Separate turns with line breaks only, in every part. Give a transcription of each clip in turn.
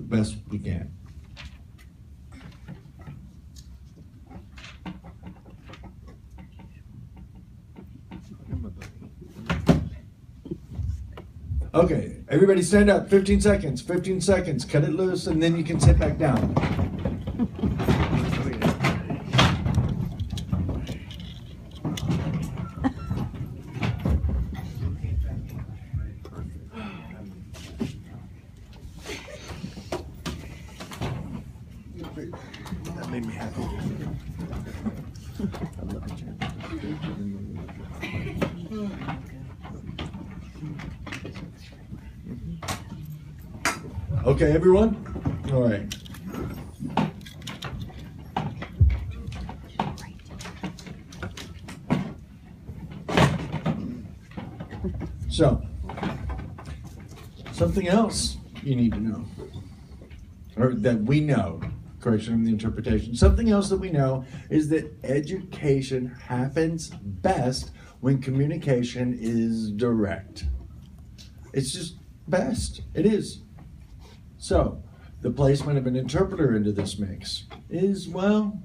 best we can. Okay, everybody stand up, 15 seconds, 15 seconds, cut it loose, and then you can sit back down. That made me happy. Okay, everyone? All right. So, something else you need to know, or that we know, correction of the interpretation, something else that we know is that education happens best when communication is direct. It's just best. It is. So, the placement of an interpreter into this mix is, well,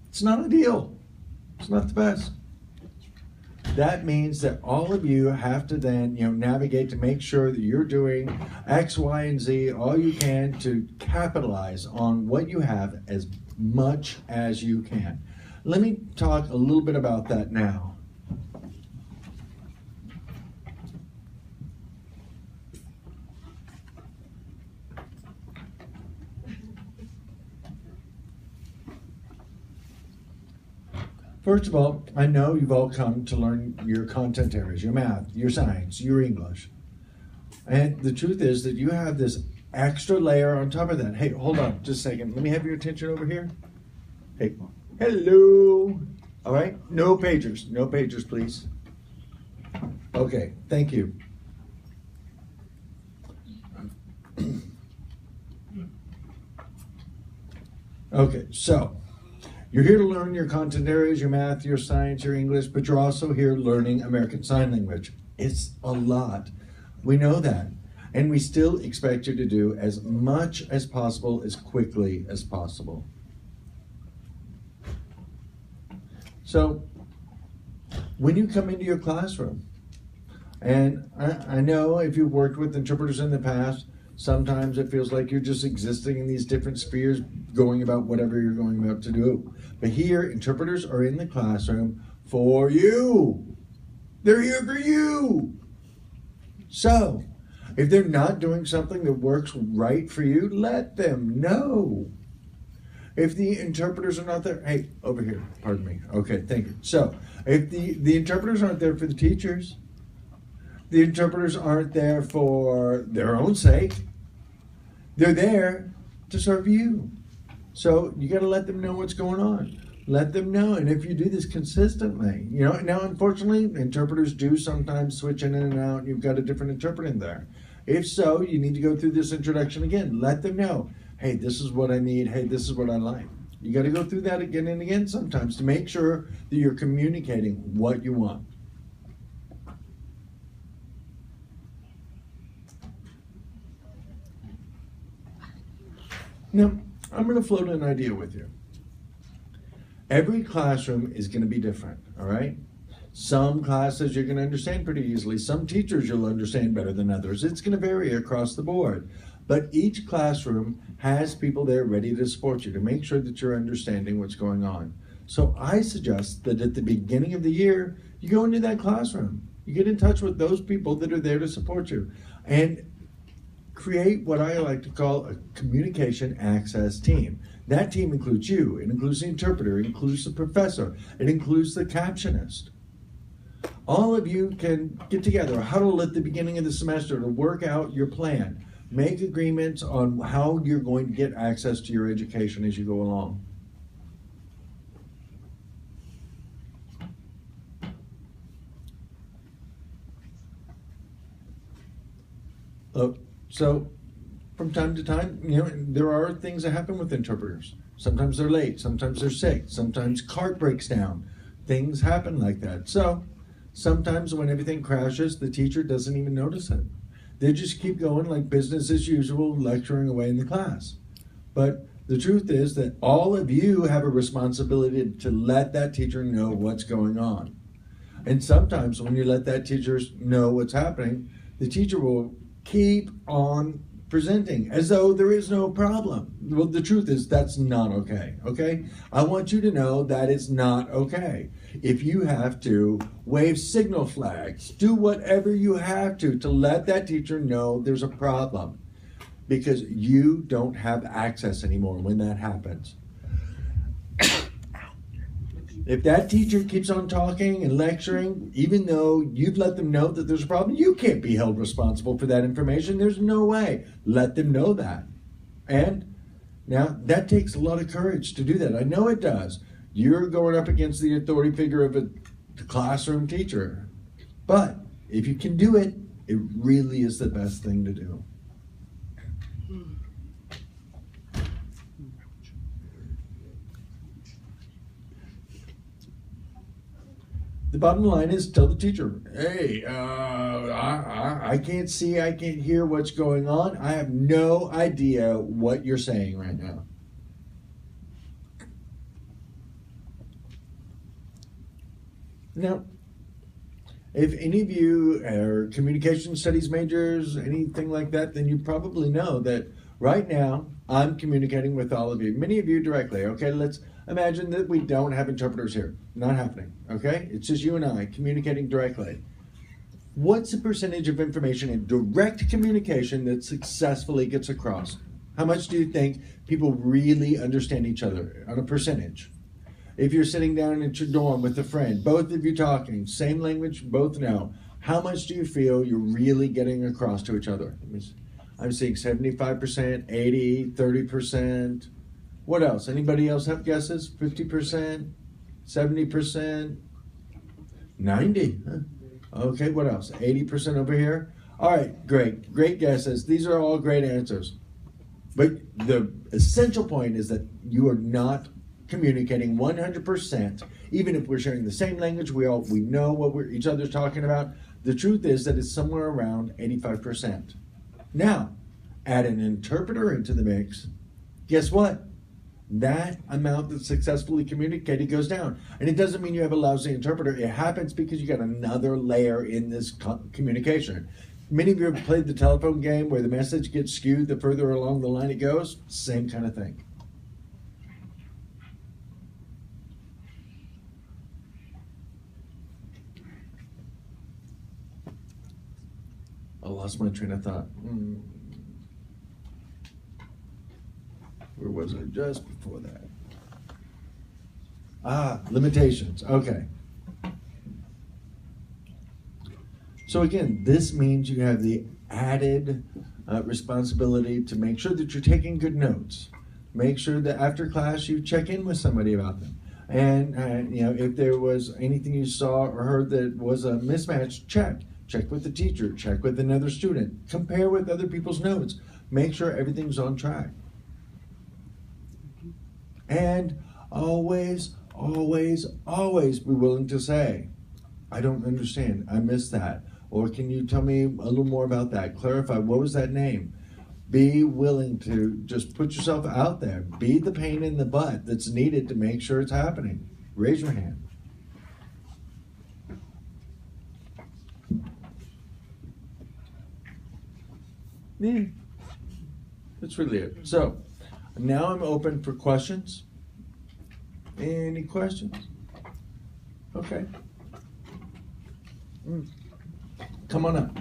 it's not ideal. It's not the best. That means that all of you have to then, navigate to make sure that you're doing X, Y, and Z, all you can to capitalize on what you have as much as you can. Let me talk a little bit about that now. First of all, I know you've all come to learn your content areas, your math, your science, your English. And the truth is that you have this extra layer on top of that. Hey, hold on just a second. Let me have your attention over here. Hey, hello. All right, no pagers. No pagers, please. Okay, thank you. Okay, so you're here to learn your content areas, your math, your science, your English, but you're also here learning American Sign Language. It's a lot. We know that. And we still expect you to do as much as possible, as quickly as possible. So, when you come into your classroom, and I know if you've worked with interpreters in the past, sometimes it feels like you're just existing in these different spheres, going about whatever you're going about to do. But here, interpreters are in the classroom for you. They're here for you. So, if they're not doing something that works right for you, let them know. If the interpreters are not there, hey, over here, pardon me. Okay, thank you. So, if the interpreters aren't there for the teachers, the interpreters aren't there for their own sake. They're there to serve you. So you got to let them know what's going on. Let them know. And if you do this consistently, now unfortunately, interpreters do sometimes switch in and out, and you've got a different interpreter in there. If so, you need to go through this introduction again. Let them know, hey, this is what I need. Hey, this is what I like. You got to go through that again and again sometimes to make sure that you're communicating what you want. Now, I'm going to float an idea with you. Every classroom is going to be different, all right? Some classes you're going to understand pretty easily. Some teachers you'll understand better than others. It's going to vary across the board. But each classroom has people there ready to support you, to make sure that you're understanding what's going on. So I suggest that at the beginning of the year, you go into that classroom. You get in touch with those people that are there to support you. And create what I like to call a communication access team. That team includes you, it includes the interpreter, it includes the professor, it includes the captionist. All of you can get together, huddle at the beginning of the semester to work out your plan. Make agreements on how you're going to get access to your education as you go along. So, from time to time, there are things that happen with interpreters. Sometimes they're late, sometimes they're sick, sometimes cart breaks down. Things happen like that. So, sometimes when everything crashes, the teacher doesn't even notice it. They just keep going like business as usual, lecturing away in the class. But the truth is that all of you have a responsibility to let that teacher know what's going on. And sometimes when you let that teacher know what's happening, the teacher will keep on presenting as though there is no problem. Well, the truth is that's not okay, okay? I want you to know that it's not okay. If you have to wave signal flags, do whatever you have to let that teacher know there's a problem, because you don't have access anymore when that happens. If that teacher keeps on talking and lecturing, even though you've let them know that there's a problem, you can't be held responsible for that information. There's no way. Let them know that. And now that takes a lot of courage to do that. I know it does. You're going up against the authority figure of a classroom teacher. But if you can do it, it really is the best thing to do. The bottom line is tell the teacher, hey, I can't see, I can't hear what's going on. I have no idea what you're saying right now. Now, if any of you are communication studies majors, anything like that, then you probably know that right now I'm communicating with all of you, many of you directly. Okay, let's imagine that we don't have interpreters here. Not happening, okay? It's just you and I communicating directly. What's the percentage of information in direct communication that successfully gets across? How much do you think people really understand each other on a percentage? If you're sitting down at your dorm with a friend, both of you talking, same language, both know, how much do you feel you're really getting across to each other? I'm seeing 75%, 80, 30%. What else? Anybody else have guesses? 50%? 70%? 90? Huh? Okay, what else? 80% over here? All right, great. Great guesses. These are all great answers. But the essential point is that you are not communicating 100%, even if we're sharing the same language, we know what each other's talking about. The truth is that it's somewhere around 85%. Now, add an interpreter into the mix. Guess what? That amount that's successfully communicated goes down. And it doesn't mean you have a lousy interpreter. It happens because you got another layer in this communication. Many of you have played the telephone game where the message gets skewed the further along the line it goes. Same kind of thing. I lost my train of thought. Where was I just before that? Limitations. Okay. So again, this means you have the added responsibility to make sure that you're taking good notes. Make sure that after class you check in with somebody about them. And if there was anything you saw or heard that was a mismatch, check. Check with the teacher. Check with another student. Compare with other people's notes. Make sure everything's on track. And always, always, always be willing to say, I don't understand. I missed that. Or can you tell me a little more about that? Clarify, what was that name? Be willing to just put yourself out there. Be the pain in the butt that's needed to make sure it's happening. Raise your hand. Yeah, that's really it. So now I'm open for questions. Any questions? Okay. Come on up.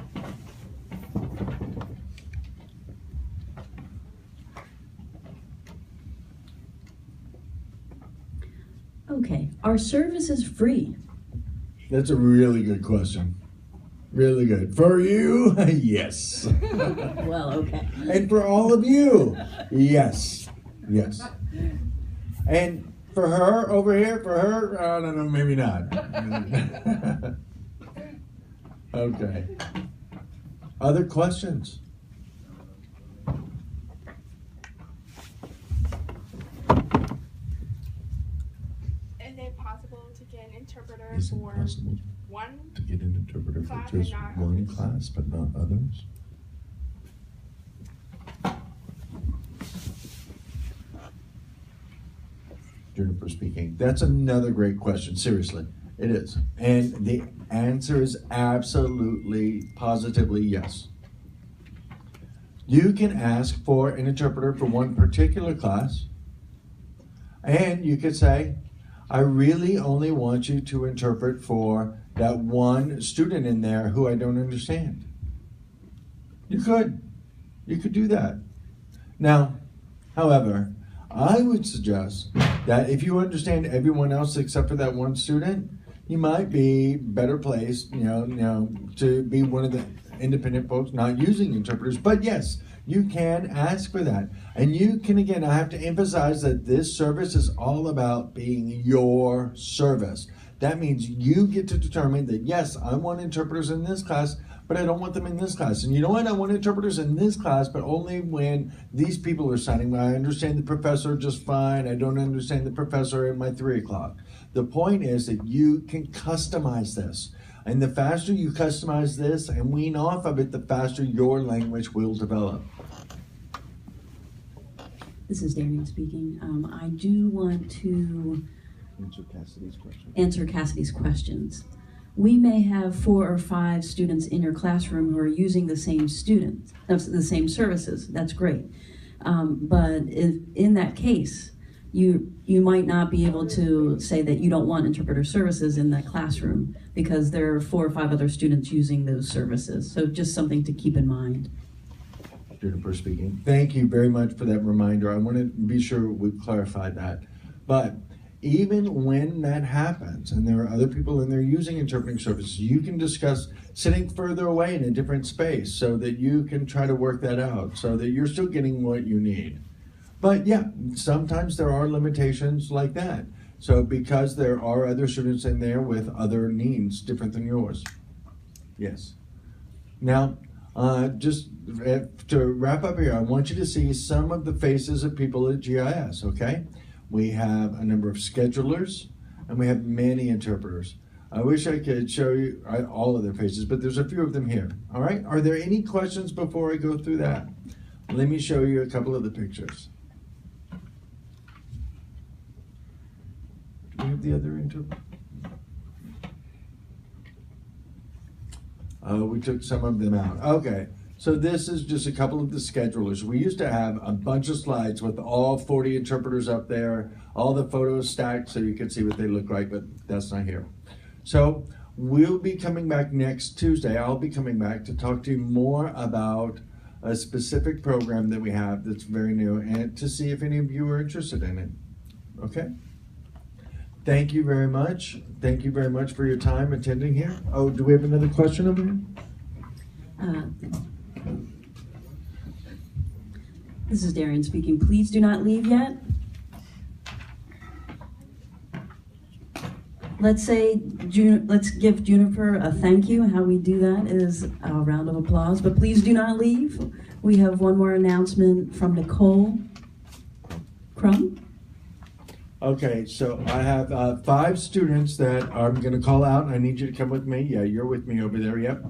Okay, our service is free.
That's a really good question. Really good. For you, yes.
Well, okay.
And for all of you, yes. Yes. And for her over here, I don't know, maybe not. Okay. Other questions?
Is it possible to get an interpreter
Is it
for
possible
one
to get an interpreter for
class
just
and not
one
others?
class, but not others? Juniper speaking. That's another great question, seriously. It is. And the answer is absolutely, positively yes. You can ask for an interpreter for one particular class, and you could say, I really only want you to interpret for that one student in there who I don't understand. You could do that. Now, however, I would suggest that if you understand everyone else except for that one student, you might be better placed, to be one of the independent folks not using interpreters. But yes, you can ask for that. And you can, again, I have to emphasize that this service is all about being your service. That means you get to determine that, yes, I want interpreters in this class, but I don't want them in this class. And you know what? I want interpreters in this class, but only when these people are signing. I understand the professor just fine. I don't understand the professor at my 3 o'clock. The point is that you can customize this. And the faster you customize this and wean off of it, the faster your language will develop.
This is Darian speaking. I do want to answer Cassidy's questions. We may have 4 or 5 students in your classroom who are using the same the same services. That's great. But if, in that case, you might not be able to say that you don't want interpreter services in that classroom because there are 4 or 5 other students using those services. So just something to keep in mind.
Juniper speaking. Thank you very much for that reminder. I want to be sure we clarified that. But even when that happens and there are other people in there using interpreting services, you can discuss sitting further away in a different space so that you can try to work that out so that you're still getting what you need. But yeah, sometimes there are limitations like that. So because there are other students in there with other needs different than yours. Yes. Now, just to wrap up here, I want you to see some of the faces of people at GIS, okay? We have a number of schedulers, and we have many interpreters. I wish I could show you all of their faces, but there's a few of them here, all right? Are there any questions before I go through that? Let me show you a couple of the pictures. Do we have the other interpreter? We took some of them out. Okay, so this is just a couple of the schedulers. We used to have a bunch of slides with all 40 interpreters up there, all the photos stacked so you could see what they look like, but that's not here. So we'll be coming back next Tuesday. I'll be coming back to talk to you more about a specific program that we have that's very new and to see if any of you are interested in it. Okay? Thank you very much. Thank you very much for your time attending here. Oh, do we have another question over here?
This is Darian speaking. Please do not leave yet. Let's give Juniper a thank you. How we do that is a round of applause, but please do not leave. We have one more announcement from Nicole Crum.
Okay, so I have 5 students that I'm going to call out. I need you to come with me. Yeah, you're with me over there. Yep.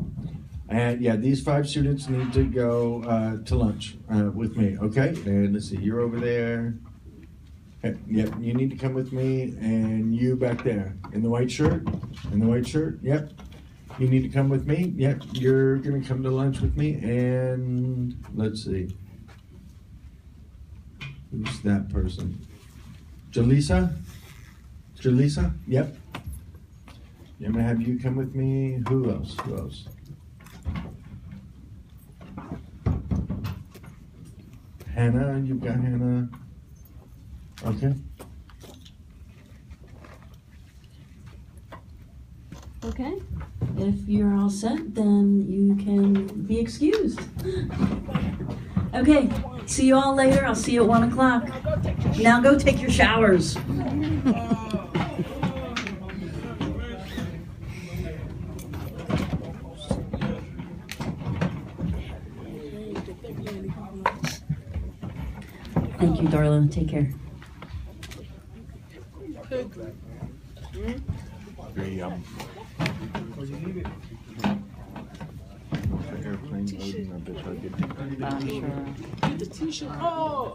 And yeah, these 5 students need to go to lunch with me. Okay. And let's see, you're over there. Okay. Yep. You need to come with me, and you back there in the white shirt. In the white shirt. Yep. You need to come with me. Yep. You're going to come to lunch with me. And let's see. Who's that person? Jaleesa? Jaleesa? Yep. I'm gonna have you come with me. Who else? Who else? Hannah, you've got Hannah. Okay.
Okay. If you're all set, then you can be excused. Okay. See you all later. I'll see you at 1 o'clock. Now go take your showers. Thank you, Darla. Take care.
Airplane loading, I bet I get
The t-shirt. Oh.